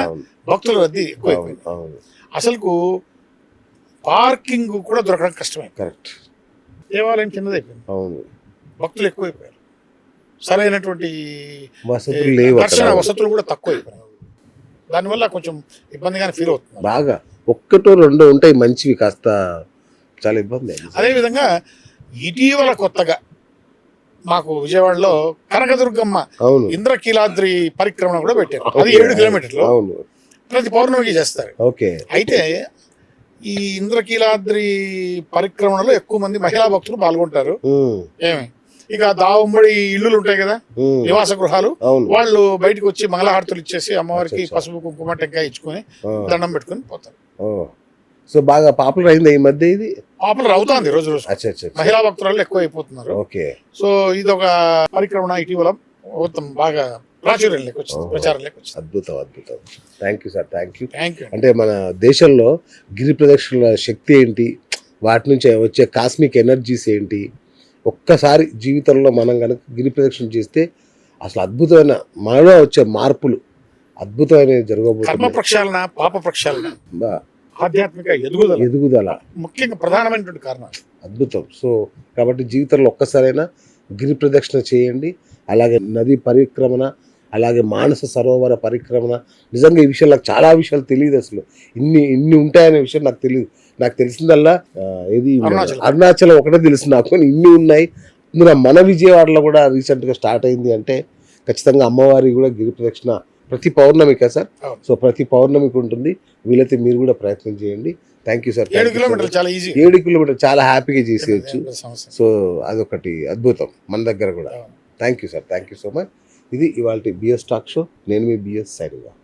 Speaker 2: భక్తుల రద్దీ ఎక్కువైపోయింది. అసలుకు పార్కింగ్ కూడా దొరకడం కష్టమైంది. దేవాలయం చిన్నదైపోయింది, భక్తులు ఎక్కువైపోయారు, సరైనటువంటి వసతులు కూడా తక్కువైపోయాయి. దానివల్ల కొంచెం ఇబ్బందిగానే ఫీల్ అవుతుంది.
Speaker 1: బాగా 1-2 ఉంటాయి మంచివి, కాస్త చాలా ఇబ్బంది.
Speaker 2: అదేవిధంగా ఇటీవల కొత్తగా మాకు విజయవాడలో కనకదుర్గమ్మ ఇంద్రకీలాద్రి పరిక్రమణ కూడా పెట్టారు. అది 7 కిలోమీటర్లు ప్రతి పౌర్ణమికి చేస్తారు.
Speaker 1: అయితే
Speaker 2: ఈ ఇంద్రకీలాద్రి పరిక్రమణలో ఎక్కువ మంది మహిళా భక్తులు పాల్గొంటారు.
Speaker 1: ఉమ్,
Speaker 2: ఏమి ఇక దావుమ్మడి ఇల్లులు ఉంటాయి కదా,
Speaker 1: ఉమ్,
Speaker 2: నివాస గృహాలు,
Speaker 1: అవును.
Speaker 2: వాళ్ళు బయటకు వచ్చి మంగళహారతులు ఇచ్చేసి అమ్మవారికి
Speaker 1: అచ్చచ్చ.
Speaker 2: పసుపు కుంకుమ టెంకాయ ఇచ్చుకొని
Speaker 1: ఆ,
Speaker 2: దండం పెట్టుకొని పోతారు.
Speaker 1: ఓ. సో బాగా పాపులర్ అయింది ఈ మధ్య ఇది.
Speaker 2: పాపులర్ అవుతుంది రోజు రోజు,
Speaker 1: అచ్చా అచ్చా అచ్చా.
Speaker 2: మహిళా భక్తురాలు ఎక్కువ అయిపోతున్నారు.
Speaker 1: ఓకే.
Speaker 2: సో ఇది ఒక పరిక్రమణ ఇటీవల మొత్తం బాగా ప్రాచుర్యంలోకి వచ్చింది, ప్రచారంలోకి వచ్చింది.
Speaker 1: అద్భుతం అద్భుతం. Thank you sir, thank you.
Speaker 2: Thank you.
Speaker 1: అంటే మన దేశంలో గిరి ప్రదక్షిణల శక్తి ఏంటి, వాటి నుంచి వచ్చే కాస్మిక్ ఎనర్జీస్ ఏంటి, ఒక్కసారి జీవితంలో మనం కనుక గిరి ప్రదక్షిణ చేస్తే అసలు అద్భుతమైన మనలో వచ్చే మార్పులు అద్భుతమైనవి
Speaker 2: కర్మ
Speaker 1: జరగబోతున్నాయి.
Speaker 2: ప్రక్షాళన, పాప ప్రక్షాళన,
Speaker 1: బా,
Speaker 2: ఆధ్యాత్మిక ఎదుగుదల
Speaker 1: ఎదుగుదల
Speaker 2: ముఖ్యంగా ప్రధానమైనటువంటి కారణాలు.
Speaker 1: అద్భుతం. సో కాబట్టి జీవితంలో ఒక్కసారైనా గిరి ప్రదక్షిణ చేయండి. అలాగే నది పరిక్రమణ, అలాగే మానస సరోవర పరిక్రమణ. నిజంగా ఈ విషయం నాకు చాలా విషయాలు తెలియదు, అసలు ఇన్ని ఉంటాయనే విషయం నాకు తెలియదు. నాకు తెలిసిందల్లా ఏది
Speaker 2: అరుణాచలం.
Speaker 1: అరుణాచలం ఒకటే తెలుసు నాకు, కానీ ఇన్ని ఉన్నాయి. ఇందులో మన విజయవాడలో కూడా రీసెంట్గా స్టార్ట్ అయింది. అంటే ఖచ్చితంగా అమ్మవారి కూడా గిరి ప్రదక్షిణ ప్రతి పౌర్ణమికా సార్?
Speaker 2: అవును.
Speaker 1: సో ప్రతి పౌర్ణమికి ఉంటుంది. వీలైతే మీరు కూడా ప్రయత్నం చేయండి. Thank you sir.
Speaker 2: 7 కిలోమీటర్లు చాలా ఈజీ.
Speaker 1: 7 కిలోమీటర్ చాలా హ్యాపీగా చేసేయచ్చు.
Speaker 2: సమస్య.
Speaker 1: సో అదొకటి అద్భుతం మన దగ్గర కూడా. Thank you sir, thank you so much. ఇది ఇవాళ బిఎస్ టాక్ షో. నేను మీ బిఎస్ సైనింగ్ ఆఫ్.